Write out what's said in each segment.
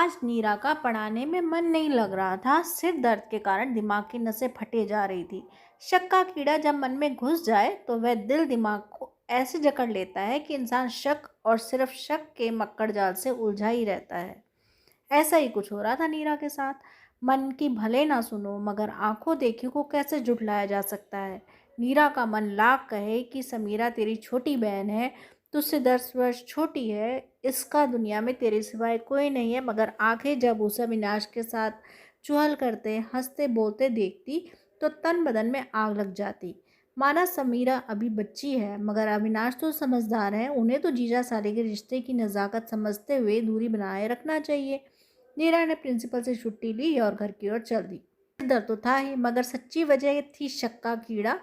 आज नीरा का पढ़ाने में मन नहीं लग रहा था। सिर दर्द के कारण दिमाग की नसें फटे जा रही थी। शक का कीड़ा जब मन में घुस जाए तो वह दिल दिमाग को ऐसे जकड़ लेता है कि इंसान शक और सिर्फ शक के मक्कड़ जाल से उलझा ही रहता है। ऐसा ही कुछ हो रहा था नीरा के साथ। मन की भले ना सुनो मगर आंखों देखी को कैसे झुठलाया जा सकता है। नीरा का मन लाख कहे कि समीरा तेरी छोटी बहन है, तुझसे 10 वर्ष छोटी है, इसका दुनिया में तेरे सिवाय कोई नहीं है, मगर आंखें जब उसे अविनाश के साथ चुहल करते हंसते बोलते देखती तो तन बदन में आग लग जाती। माना समीरा अभी बच्ची है मगर अविनाश तो समझदार है, उन्हें तो जीजा साले के रिश्ते की नज़ाकत समझते हुए दूरी बनाए रखना चाहिए। नीरा ने प्रिंसिपल से छुट्टी ली और घर की ओर चल दी। डर तो था ही मगर सच्ची वजह थी शक का कीड़ा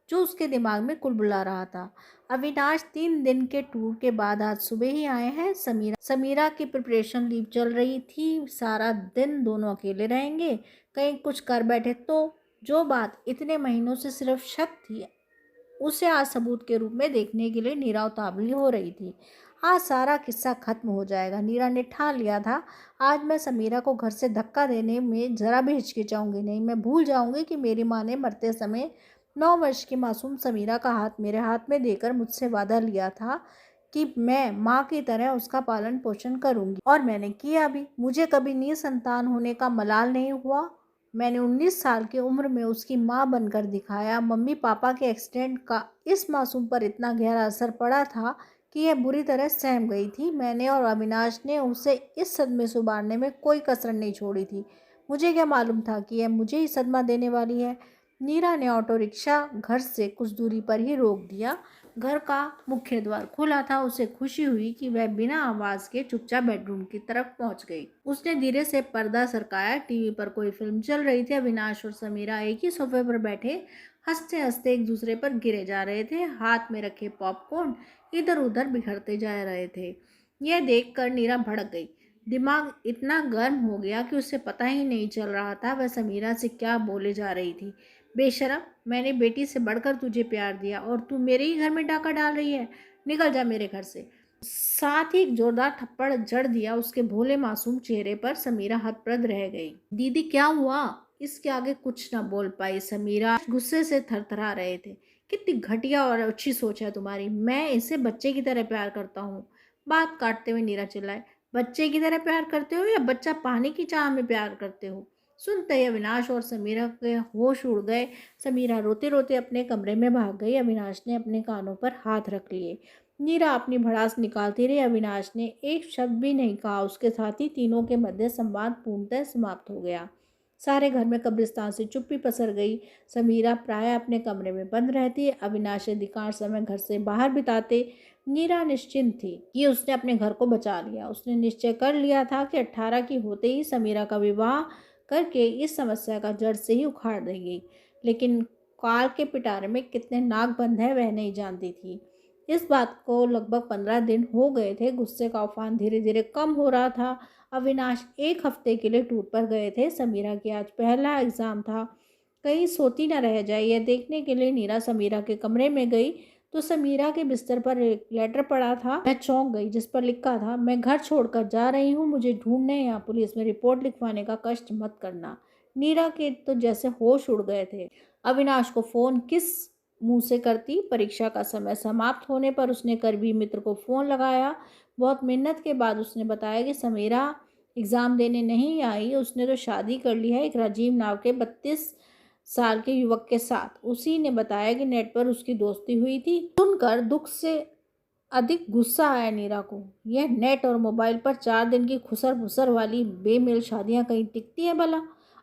जो उसके दिमाग में कुलबुला रहा था। अविनाश 3 दिन के टूर के बाद आज सुबह ही आए हैं। समीरा की प्रिपरेशन लीव चल रही थी। सारा दिन दोनों अकेले रहेंगे, कहीं कुछ कर बैठे तो। जो बात इतने महीनों से सिर्फ शक थी उसे आज सबूत के रूप में देखने के लिए नीरा उतावली हो रही थी। आज सारा किस्सा खत्म हो जाएगा। नीरा ने ठान लिया था, आज मैं समीरा को घर से धक्का देने में जरा भी हिचकिचाऊंगी नहीं। मैं भूल जाऊंगी कि मेरी माँ ने मरते समय 9 वर्ष की मासूम समीरा का हाथ मेरे हाथ में देकर मुझसे वादा लिया था कि मैं माँ की तरह उसका पालन पोषण करूंगी, और मैंने किया भी। मुझे कभी निसंतान होने का मलाल नहीं हुआ। मैंने 19 साल की उम्र में उसकी माँ बनकर दिखाया। मम्मी पापा के एक्सीडेंट का इस मासूम पर इतना गहरा असर पड़ा था कि यह बुरी तरह सहम गई थी। मैंने और अविनाश ने उसे इस सदमे से उबारने में कोई कसर नहीं छोड़ी थी। मुझे क्या मालूम था कि यह मुझे ही सदमा देने वाली है। नीरा ने ऑटो रिक्शा घर से कुछ दूरी पर ही रोक दिया। घर का मुख्य द्वार खुला था। उसे खुशी हुई कि वह बिना आवाज के चुपचाप बेडरूम की तरफ पहुंच गई। उसने धीरे से पर्दा सरकाया। टीवी पर कोई फिल्म चल रही थी। अविनाश और समीरा एक ही सोफे पर बैठे हंसते हंसते एक दूसरे पर गिरे जा रहे थे। हाथ में रखे पॉपकॉर्न इधर उधर बिखरते जा रहे थे। यह देखकर नीरा भड़क गई। दिमाग इतना गर्म हो गया कि उसे पता ही नहीं चल रहा था वह समीरा से क्या बोले जा रही थी। बेशरम, मैंने बेटी से बढ़कर तुझे प्यार दिया और तू मेरे ही घर में डाका डाल रही है। निकल जा मेरे घर से। साथ ही एक जोरदार थप्पड़ जड़ दिया उसके भोले मासूम चेहरे पर। समीरा हतप्रभ रह गई। दीदी क्या हुआ? इसके आगे कुछ ना बोल पाई समीरा। गुस्से से थरथरा रहे थे। कितनी घटिया और अच्छी सोच है तुम्हारी। मैं इसे बच्चे की तरह प्यार करता हूँ। बात काटते हुए नीरा चिल्लाए, बच्चे की तरह प्यार करते हो या बच्चा पानी की चाह में प्यार करते हो? सुनते ही अविनाश और समीरा के होश उड़ गए। समीरा रोते रोते अपने कमरे में भाग गई। अविनाश ने अपने कानों पर हाथ रख लिए। नीरा अपनी भड़ास निकालती रही। अविनाश ने एक शब्द भी नहीं कहा। उसके साथ ही तीनों के मध्य संवाद पूर्णतः समाप्त हो गया। सारे घर में कब्रिस्तान से चुप्पी पसर गई। समीरा प्राय अपने कमरे में बंद रहती। अविनाश अधिकांश समय घर से बाहर बिताते। नीरा निश्चिंत थी कि उसने अपने घर को बचा लिया। उसने निश्चय कर लिया था कि 18 की होते ही समीरा का विवाह करके इस समस्या का जड़ से ही उखाड़ देगी। लेकिन काल के पिटारे में कितने नाग बंद है वह नहीं जानती थी। इस बात को लगभग 15 दिन हो गए थे। गुस्से का उफान धीरे धीरे कम हो रहा था। अविनाश 1 हफ्ते के लिए टूर पर गए थे। समीरा की आज पहला एग्जाम था। कहीं सोती न रह जाए यह देखने के लिए नीरा समीरा के कमरे में गई तो समीरा के बिस्तर पर एक लेटर पड़ा था। मैं चौंक गई जिस पर लिखा था, मैं घर छोड़कर जा रही हूँ, मुझे ढूंढने या पुलिस में रिपोर्ट लिखवाने का कष्ट मत करना। नीरा के तो जैसे होश उड़ गए थे। अविनाश को फोन किस मुंह से करती। परीक्षा का समय समाप्त होने पर उसने करीबी मित्र को फोन लगाया। बहुत मेहनत के बाद उसने बताया कि समीरा एग्जाम देने नहीं आई, उसने तो शादी कर ली है एक राजीव नाव के 32 साल के युवक के साथ। उसी ने बताया कि नेट पर उसकी दोस्ती हुई थी। सुनकर दुख से अधिक गुस्सा आया नीरा को। यह नेट और मोबाइल पर 4 दिन की खुसर फुसर वाली बेमेल शादियां कहीं टिकती हैं भला?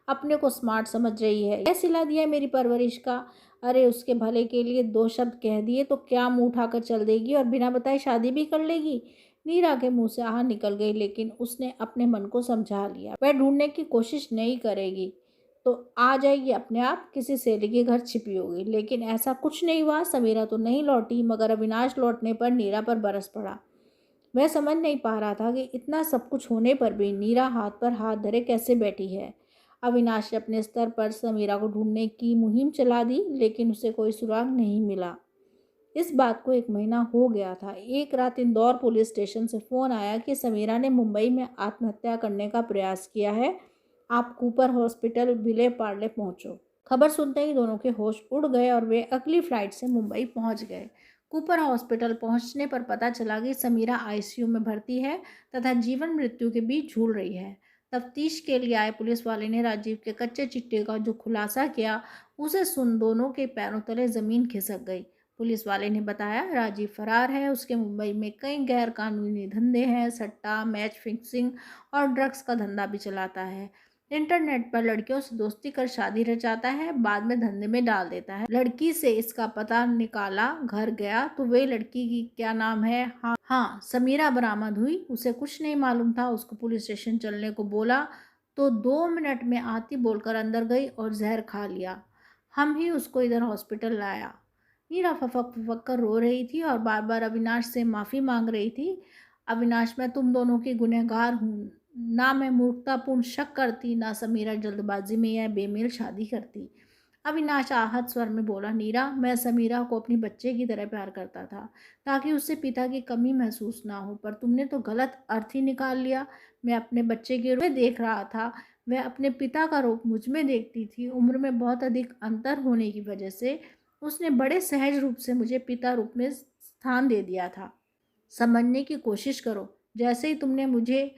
अपने को स्मार्ट समझ रही है। यह सिला दिया मेरी परवरिश का। अरे उसके भले के लिए 2 शब्द कह दिए तो क्या मुंह उठाकर चल देगी और बिना बताए शादी भी कर लेगी? नीरा के मुंह से आह निकल गई लेकिन उसने अपने मन को समझा लिया। वह ढूंढने की कोशिश नहीं करेगी तो आ जाएगी अपने आप, किसी सहेली के घर छिपी होगी। लेकिन ऐसा कुछ नहीं हुआ। समीरा तो नहीं लौटी मगर अविनाश लौटने पर नीरा पर बरस पड़ा। वह समझ नहीं पा रहा था कि इतना सब कुछ होने पर भी नीरा हाथ पर हाथ धरे कैसे बैठी है। अविनाश ने अपने स्तर पर समीरा को ढूंढने की मुहिम चला दी लेकिन उसे कोई सुराग नहीं मिला। इस बात को 1 महीना हो गया था। एक रात इंदौर पुलिस स्टेशन से फ़ोन आया कि समीरा ने मुंबई में आत्महत्या करने का प्रयास किया है। आप कूपर हॉस्पिटल विले पार्ले पहुँचो। खबर सुनते ही दोनों के होश उड़ गए और वे अगली फ्लाइट से मुंबई पहुँच गए। कूपर हॉस्पिटल पहुँचने पर पता चला कि समीरा आईसीयू में भर्ती है तथा जीवन मृत्यु के बीच झूल रही है। तफ्तीश के लिए आए पुलिस वाले ने राजीव के कच्चे चिट्टे का जो खुलासा किया, उसे सुन दोनों के पैरों तले ज़मीन खिसक गई। पुलिस वाले ने बताया, राजीव फरार है। उसके मुंबई में कई गैर कानूनी धंधे हैं, सट्टा, मैच फिक्सिंग और ड्रग्स का धंधा भी चलाता है। इंटरनेट पर लड़कियों से दोस्ती कर शादी रचाता है, बाद में धंधे में डाल देता है। लड़की से इसका पता निकाला, घर गया तो वे लड़की की क्या नाम है, हाँ समीरा बरामद हुई। उसे कुछ नहीं मालूम था। उसको पुलिस स्टेशन चलने को बोला तो 2 मिनट में आती बोलकर अंदर गई और जहर खा लिया। हम ही उसको इधर हॉस्पिटल लाया। मीरा फपक फपक कर रो रही थी और बार बार अविनाश से माफ़ी मांग रही थी। अविनाश, मैं तुम दोनों की गुनहगार हूँ। ना मैं मूर्खतापूर्ण शक करती, ना समीरा जल्दबाजी में यह बेमेल शादी करती। अविनाश आहत स्वर में बोला, नीरा, मैं समीरा को अपनी बच्चे की तरह प्यार करता था ताकि उससे पिता की कमी महसूस ना हो, पर तुमने तो गलत अर्थ ही निकाल लिया। मैं अपने बच्चे के रूप में देख रहा था, वह अपने पिता का रूप मुझ में देखती थी। उम्र में बहुत अधिक अंतर होने की वजह से उसने बड़े सहज रूप से मुझे पिता रूप में स्थान दे दिया था। समझने की कोशिश करो। जैसे ही तुमने मुझे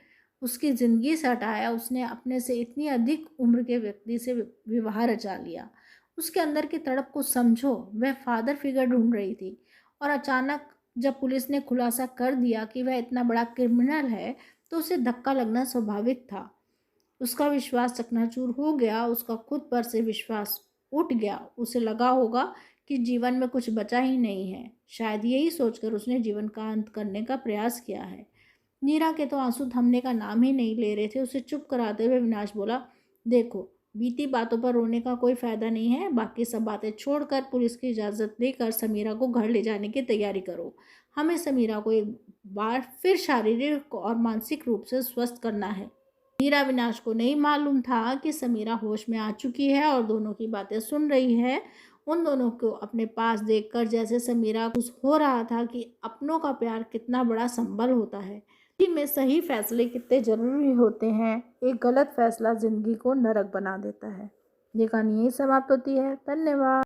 उसकी ज़िंदगी से हटाया, उसने अपने से इतनी अधिक उम्र के व्यक्ति से विवाह रचा लिया। उसके अंदर की तड़प को समझो। वह फादर फिगर ढूंढ रही थी और अचानक जब पुलिस ने खुलासा कर दिया कि वह इतना बड़ा क्रिमिनल है, तो उसे धक्का लगना स्वाभाविक था। उसका विश्वास चकनाचूर हो गया, उसका खुद पर से विश्वास उठ गया। उसे लगा होगा कि जीवन में कुछ बचा ही नहीं है। शायद यही सोचकर उसने जीवन का अंत करने का प्रयास किया है। नीरा के तो आंसू थमने का नाम ही नहीं ले रहे थे। उसे चुप कराते हुए विनाश बोला, देखो, बीती बातों पर रोने का कोई फ़ायदा नहीं है। बाकी सब बातें छोड़कर पुलिस की इजाज़त लेकर समीरा को घर ले जाने की तैयारी करो। हमें समीरा को एक बार फिर शारीरिक और मानसिक रूप से स्वस्थ करना है। मीरा अविनाश को नहीं मालूम था कि समीरा होश में आ चुकी है और दोनों की बातें सुन रही है। उन दोनों को अपने पास देखकर जैसे समीरा खुश हो रहा था कि अपनों का प्यार कितना बड़ा संबल होता है। जिंदगी में सही फैसले कितने जरूरी होते हैं। एक गलत फैसला जिंदगी को नरक बना देता है। ये कहानी यही समाप्त होती है। धन्यवाद।